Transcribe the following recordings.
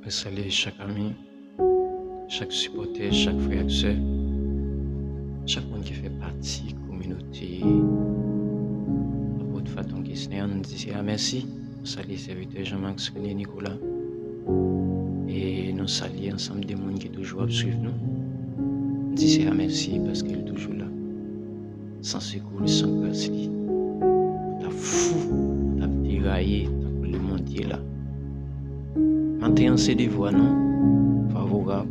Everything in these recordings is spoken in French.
Je salue chaque ami, chaque supporter, chaque frère et soeur, chaque monde qui fait partie de la communauté. Apôtre Faton Kisner nous dit merci. Nous saluons serviteur Jean-Max René Nicolas. Et nous saluons ensemble des gens qui toujours suivent nous. Nous disons merci parce qu'il est toujours là. Sans secours, sans grâce. T'as fou, t'as déraillé, t'as le monde est là. Maintenant, c'est des voix non favorables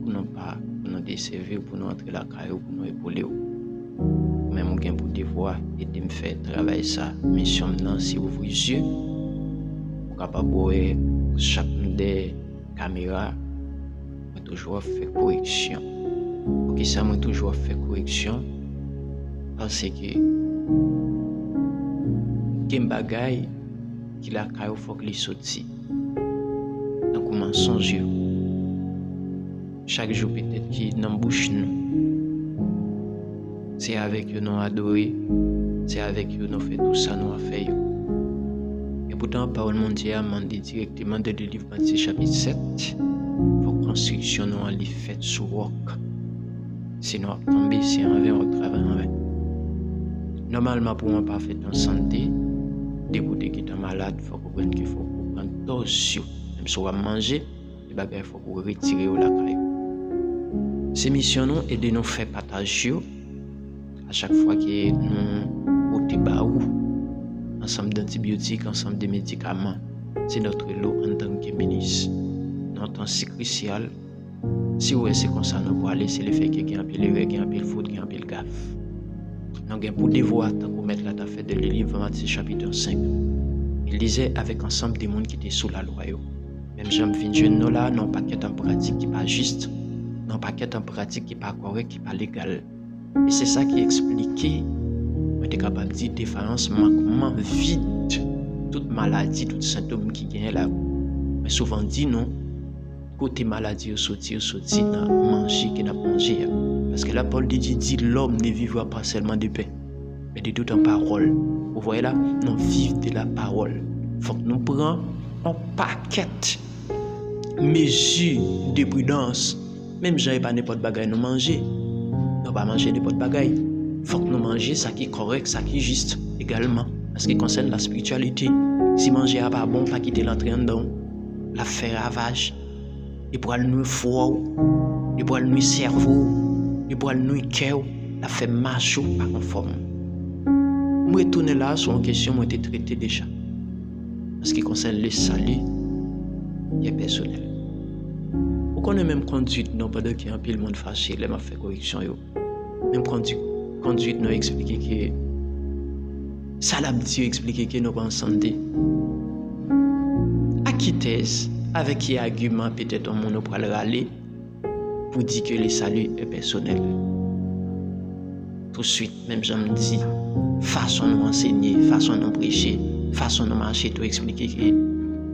pour nous pas, pour nous desservir, pour nous entrer la caillou, pour nous épauler. Même on gagne pour des voix et de me faire travailler ça. Mission maintenant, si vous ouvrez les yeux, vous capable de voir chaque des caméras, moi toujours fait correction. Ok, ça moi toujours fait correction parce que quel bagay qui la caillou faut qu'il sorti. Donc mensonge. Chaque jour peut-être qui dans bouche nous. C'est avec eux nous adorer, c'est avec eux nous fait tout ça nous a fait. Et pourtant la parole mondiale m'a dit directement de livre Matthieu chapitre 7, pour construction nous aller faite sur roc. Sinon on tomber c'est envers au travail envers. Normalement pour moi pas fait en santé, des côtés qui sont malades, faut comprendre qu'il faut prendre torsion. Même si on va manger, les bagages il faut retirer la caille. Ces missions nous aident nous faire partager à chaque fois que nous portons baou ensemble d'antibiotiques, ensemble de médicaments. C'est notre lot en tant que ministre. Notre temps si crucial. Si vous c'est comme ça, nous pouvons laisser le fait qu'il y a un peu de règles, un peu de faute, un peu de gaffe. Nous avons pour devoir, tant qu'on met la fait de le livre Matthieu chapitre 5. Il disait avec ensemble des gens qui étaient sous la loi. Même j'aime venir jeune là, non pas qu'il y ait en pratique qui n'est pas juste, non pas qu'il y ait en pratique qui n'est pas correct, qui n'est pas légal. Et c'est ça qui expliquait, on était capable de dire défaillance, manquement, vide, toute maladie, tout symptôme qui gagne là. Mais souvent dit non, côté maladie, au sorti, dans manger, qui n'a pas mangé. Parce que la parole dit l'homme ne vivra pas seulement de pain, mais de toute en parole. Vous voyez là, nous vivons de la parole. Il faut que nous prenions un paquet mesures de prudence. Même si pas n'importe bagaille nous manger. Nous pas manger n'importe bagaille. Il faut que nous mangions ça qui est correct, ça qui est juste également. Parce que concerne la spiritualité, si manger n'est pas bon, pas quitter l'entrée dedans, la faire ravage. Et pour nous foie, et pour nous cerveau, et pour nous cœur, la faire marcher pas conforme. Moi retourner là sur une question moi été traité déjà. Parce qui concerne le salut, il est personnel. Vous connaissez même conduite non pas de qui un pile monde fâché, les m'a fait correction yo. Même conduite nous expliquer que ça l'a dit expliquer que nous pas en santé. À qui thèse avec qui argument peut-être on nous pour le râler pour dire que le salut est personnel. Tout de suite même j'en dis façon nous enseigner, façon nous prêcher, façon nous marcher, tout expliquer que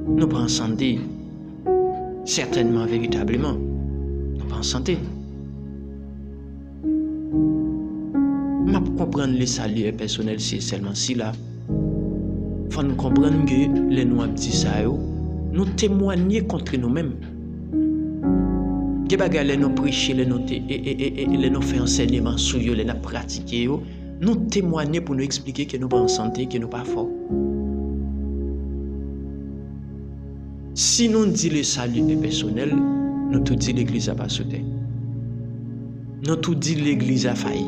nous pas en santé. Certainement, véritablement, nous pas en santé. Je comprendre le salut personnel, c'est seulement si là. Il faut nous comprendre que les nous dit ça, nous témoigner contre nous-mêmes. Que bagaille nous prêcher, les nous faire enseignement sur eux, les nous pratiquer, nous témoigner pour nous expliquer que nous pas en santé, que nous pas forts. Si nous disons le salut est personnel, nous tout dit l'église a pas sauté. Nous tout dit l'église a failli.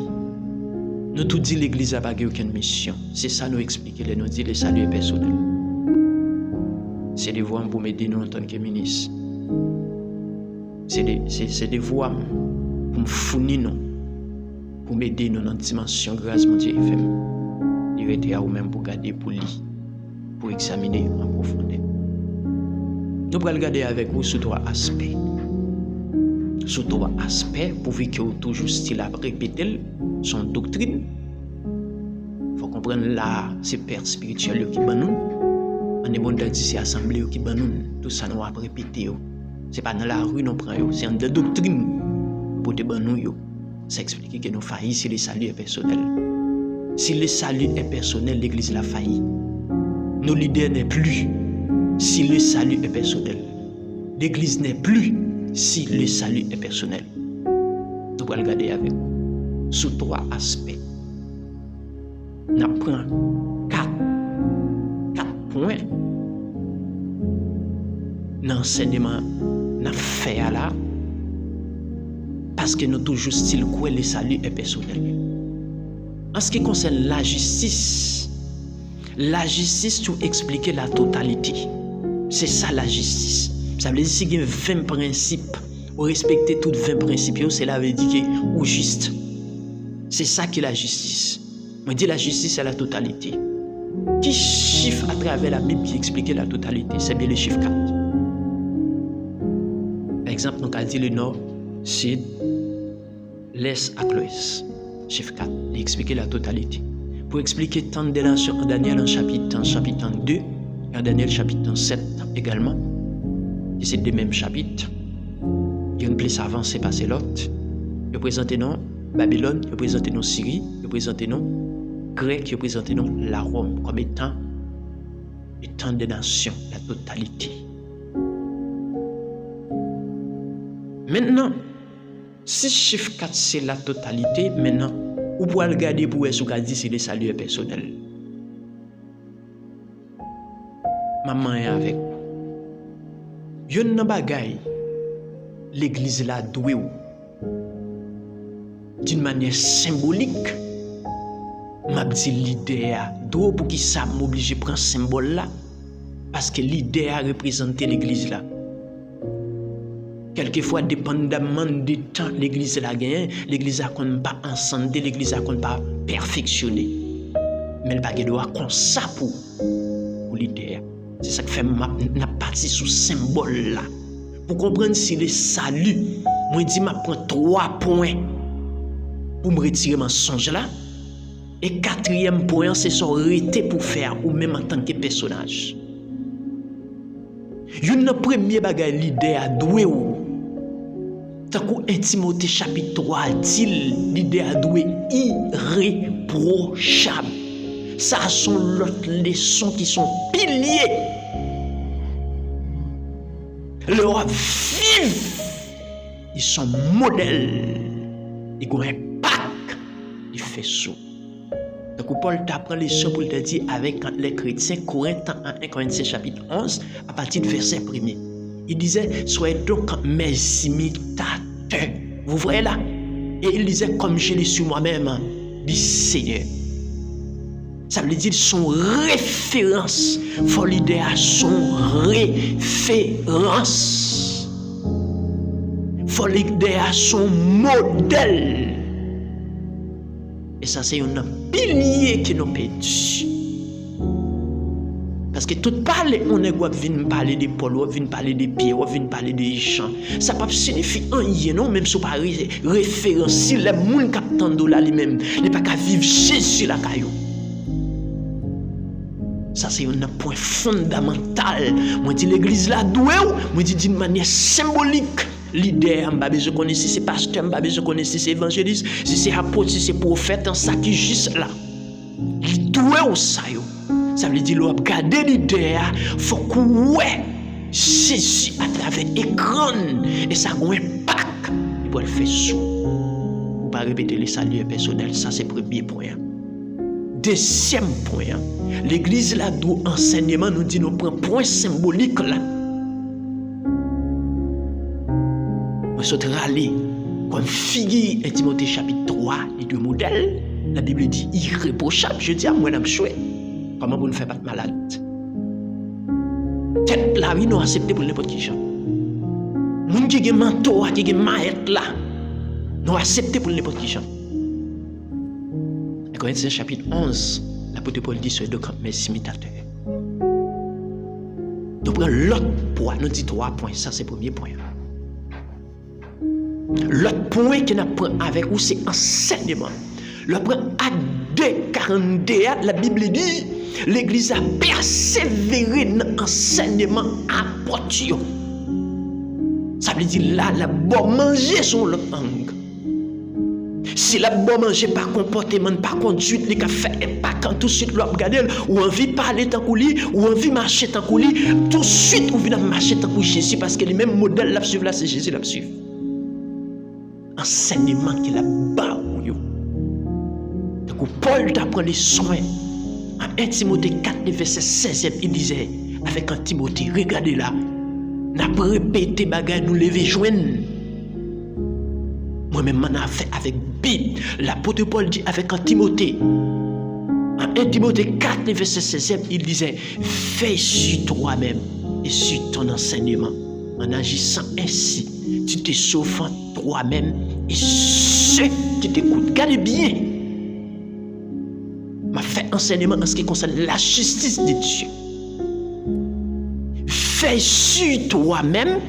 Nous tout dit l'église a pas aucune mission. C'est ça nous expliquer, nous dit le salut est personnel. C'est des voix pour m'aider nous en tant que ministre. C'est des voix pour me fournir nous, pour m'aider nous dans la dimension grâce mon Dieu FM. Il était à vous-même pour garder, pour lire, pour examiner en profondeur. Nous allons regarder avec vous sur trois aspects. Sur trois aspects, pour que vous toujours style à répéter son doctrine. Il faut comprendre là, c'est père spirituel qui ban nous. On est bon de dire c'est assemblée qui ban nous. Tout ça nous va répéter. Ce n'est pas dans la rue nous prenons, c'est en de doctrine pour te ban nous. Ça explique que nous faillissons si le salut est personnel. Si le salut est personnel, l'église l'a failli. Nos leaders n'est plus. Si le salut est personnel, l'église n'est plus si le salut est personnel. Nous allons regarder avec vous sous 3 aspects. Nous prenons 4 points dans l'enseignement nous fait là parce que nous toujours style quoi le salut est personnel. En ce qui concerne la justice tu expliquer la totalité. C'est ça la justice. Ça veut dire si il y a 20 principes, ou respecter tous 20 principes, cela veut dire que ou juste. C'est ça qui est la justice. On dit la justice c'est la totalité. Qui chiffre à travers la Bible qui explique la totalité? C'est bien le chiffre 4. Par exemple, on a dit le nord, sud, l'est à l'ouest. Chiffre 4, il explique la totalité. Pour expliquer tant de nations en Daniel en chapitre 2, et en Daniel chapitre 7 également, et c'est des mêmes chapitres. Il y a une place avancée passer l'autre. Il présente non Babylone, il présente non Syrie, il présente non Grec, il présente non la Rome comme étant des nations, la totalité. Maintenant, si chiffre 4 c'est la totalité, maintenant, vous pouvez regarder pour ce qu'on dit si le salut est personnel. Maman est avec vous. Yon nan bagay, l'église la doué ou d'une manière symbolique. M'a dit l'idée d'où pour qui ça m'oblige prendre symbole là parce que l'idée a représenté l'église là. Quelquefois dépendamment du temps l'église la gagne, l'église a qu'on pas ensemble, l'église a qu'on pas perfectionné. Mais le bagay doit comme ça pour l'idée. C'est ça que fait n'a parti sous symbole là. Pour comprendre si le salut, moi dit m'a prend 3 points pour me retirer mensonge là. Et 4e point, c'est son arrêté pour faire ou même en tant que personnage. Une premier bagay l'idée à doué ou. Tant qu'au Timothée chapitre 3 dit l'idée à doué irréprochable. Ça sont l'autre leçons qui sont piliers. Leur vivre, ils sont modèles. Ils ont un impact. Ils font ça. Donc Paul t'apprend les choses pour te dire avec les chrétiens Corinthiens en 1 Corinthiens chapitre 11 à partir du verset 1er. Il disait soyez donc mes imitateurs. Vous voyez là? Et il disait comme je l'ai sur moi-même, dit Seigneur. Ça veut dire son référence. Faut l'idée à son référence. Faut l'idée à son modèle. Et ça, c'est un pilier qui nous perdu. Parce que tout parler, on est venu parler de Paul, on vient parler de Pierre, on vient parler de Jean. Ça ne signifie rien, non, même si on pas référence. Si les gens qui attendent là lui-même, ils ne peuvent pas vivre Jésus la caillou. Ça, c'est un point fondamental. Moi, je dis l'église là doué, moi, je dis d'une manière symbolique. L'idée, je connais si c'est pasteur, je connais si c'est évangéliste, si c'est apôtre, si c'est prophète, ça qui est juste là. Doué ou ça, ça veut dire, regarder l'idée, il faut qu'on ouais Jésus à travers l'écran, et ça a un impact. Il peut le faire sous. Ou pas répéter les saluts personnels, ça c'est le premier point. Deuxième point, l'église là d'où enseignement nous dit nous prend point symbolique là. On se râler comme figure et Timothée chapitre 3, les 2 modèles. La Bible dit irréprochable. Je dis à moi, je souhaite. Comment vous ne faites pas de malade? Tête là, oui, nous acceptons pour n'importe qui gens. Moun qui a manteau, qui a maître là, nous acceptons pour n'importe qui gens. Corinthiens chapitre 11, l'apôtre Paul dit soyez donc mes imitateurs. Nous prenons l'autre point, nous dit 3 points, ça c'est le premier point. L'autre point que nous prenons avec vous, c'est enseignement. Le point Acte 2:42, la Bible dit l'église a persévéré dans l'enseignement apôtre. Ça veut dire là, la bonne manger sur l'autre langue. Si la bon manger par comportement, par conduite, les fait impact quand tout de suite l'on regarde, ou envie de parler tant qu'on lit, ou envie de marcher tant qu'on lit, tout de suite ou vient marcher tant qu'on Jésus parce que le même modèle là suivre là c'est Jésus là suivre. Enseignement qu'il a bas ou yo. Donc Paul t'apprend les soins. En 1 Timothée 4 verset 16 il disait avec un Timothée, regardez là, n'a pas répété bagay nous lever joindre. Moi-même, m'en a fait avec Bible. L'apôtre Paul dit avec un Timothée. En 1 Timothée 4, verset 16, il disait, fais sur toi-même et sur ton enseignement. En agissant ainsi, tu te sauves toi-même et ceux qui t'écoutent. Gardez bien. M'a fait enseignement en ce qui concerne la justice de Dieu. Fais sur toi-même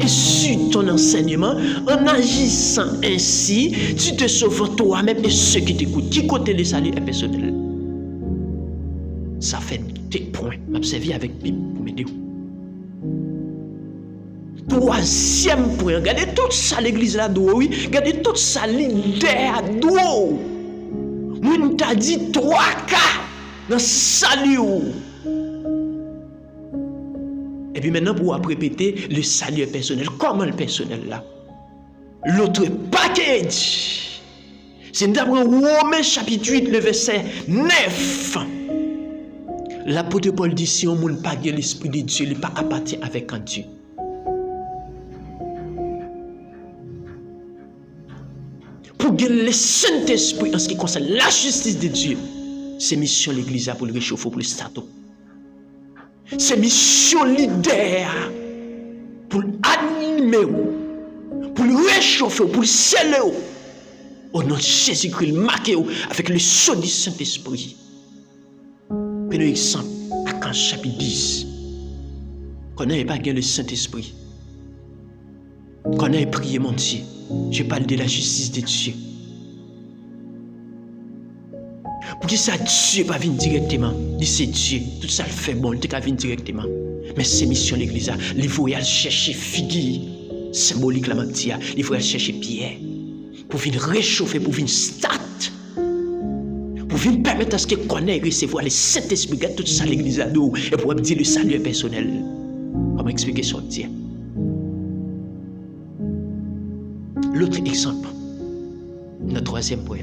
et sur ton enseignement, en agissant ainsi, tu te sauves toi-même et ceux qui t'écoutent. Qui côté le salut est personnel? Ça fait des points. M'observer avec Bible pour m'aider. Troisième point, regardez tout ça l'église là-dedans, oui. Regardez tout ça leader là-dedans. Moi, nous t'a dit 3 cas dans salut. Et puis maintenant, pour répéter, le salut personnel. Comment le personnel là? L'autre package. C'est d'après Romains chapitre 8, le verset 9. L'apôtre Paul dit, si on ne pas l'esprit de Dieu, il n'est pas à partir avec un Dieu. Pour gagner le Saint-Esprit en ce qui concerne la justice de Dieu, c'est mission l'église pour le réchauffer, pour le stato. C'est mission leader pour animer, pour le réchauffer, pour le sceller au nom de Jésus-Christ, marqué avec le sceau du Saint-Esprit. Prenons exemple à Acts chapitre 10. Qu'on n'ait pas gagné le Saint-Esprit. Qu'on ait prié mon Dieu. Je parle de la justice de Dieu. Pour que ça, Dieu ne va pas venir directement. Il c'est Dieu. Tout ça le fait bon, il ne va venir directement. Mais c'est mission l'église. Il faut aller chercher figure symbolique la matière. Il faut aller chercher pierre. Pour venir réchauffer, pour venir start. Pour venir permettre à ce qu'on connaisse recevoir le Saint-Esprit. Tout ça l'église là-dedans. Et pour dire le salut personnel. Comment expliquer ça, Dieu? L'autre exemple. Notre troisième point.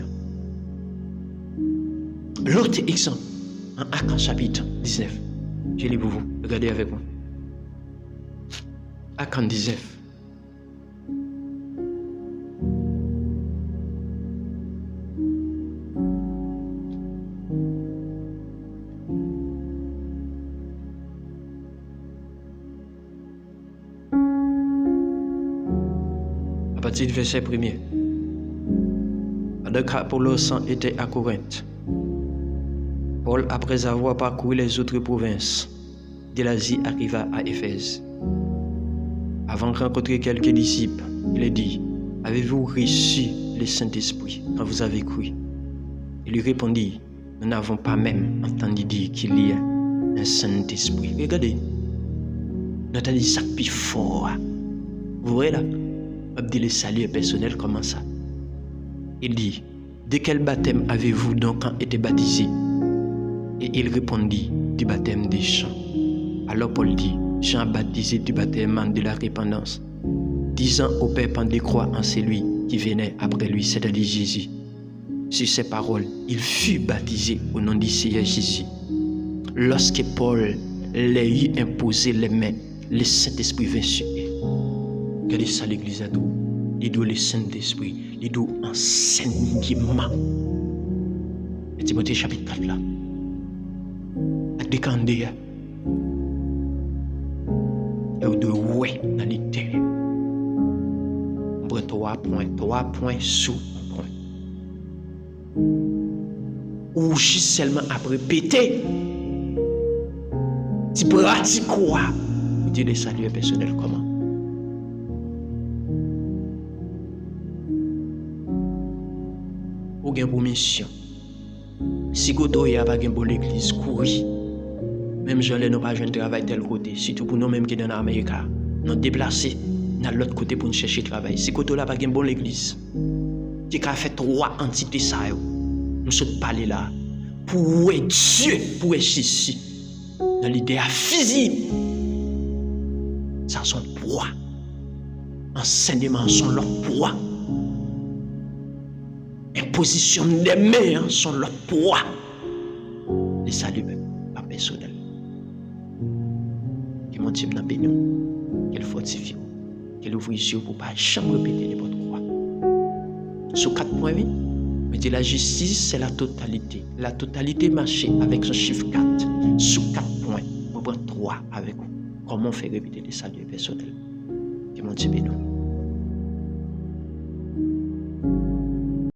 L'autre exemple, en Actes chapitre 19. Je lis pour vous. Regardez avec moi. Actes 19. À partir du verset 1er. Pendant qu'Apollos était à Corinthe, Paul, après avoir parcouru les autres provinces de l'Asie, arriva à Éphèse. Avant de rencontrer quelques disciples, il a dit, « Avez-vous reçu le Saint-Esprit quand vous avez cru ?» Il lui répondit, « Nous n'avons pas même entendu dire qu'il y a un Saint-Esprit. » Regardez, nous avons dit ça plus fort. Vous voyez là, on dit le salut personnel, comment ça? Il dit, « De quel baptême avez-vous donc été baptisé ?» Et il répondit, du baptême des Jean. Alors Paul dit, Jean a baptisé du baptême de la repentance, disant au Père de croire en celui qui venait après lui, c'est-à-dire Jésus. Sur ces paroles, il fut baptisé au nom du Seigneur Jésus. Lorsque Paul lui eut imposé les mains, le Saint-Esprit vint sur eux. Regardez ça l'église à nous. Il doit le Saint-Esprit, il doit enseignement. Et Timothée chapitre 4 là. Décandé et au de ouais dans les terres. On prend 3 points sous un point. Ou juste seulement après répéter. Tu pratiques quoi? Vous dites le salut personnel comment? Ou bien pour mission. Si vous n'avez pas de bonne église, courir. Même si nous pas de travail tel côté, surtout pour nous même qui sont en Amérique, nous déplacer dans l'autre côté pour nous chercher travail. Si vous n'avez pas de bonne église, tu as fait 3 entités ça. Nous sommes parlé là pour Dieu, pour Jésus. Dans l'idée physique, ça son poids. Enseignement son leur poids. Imposition des mains sont leur poids. Les saluts, pas personnel. Qui m'ont dit, qu'elle fortifie, qu'elle ouvre les yeux pour ne pas jamais répéter n'importe quoi. Sur 4 points, mais dit la justice, c'est la totalité. La totalité marche avec ce chiffre 4. Sur 4 points, on prend 3 avec vous. Comment on fait répéter les saluts personnels? Qui m'ont dit,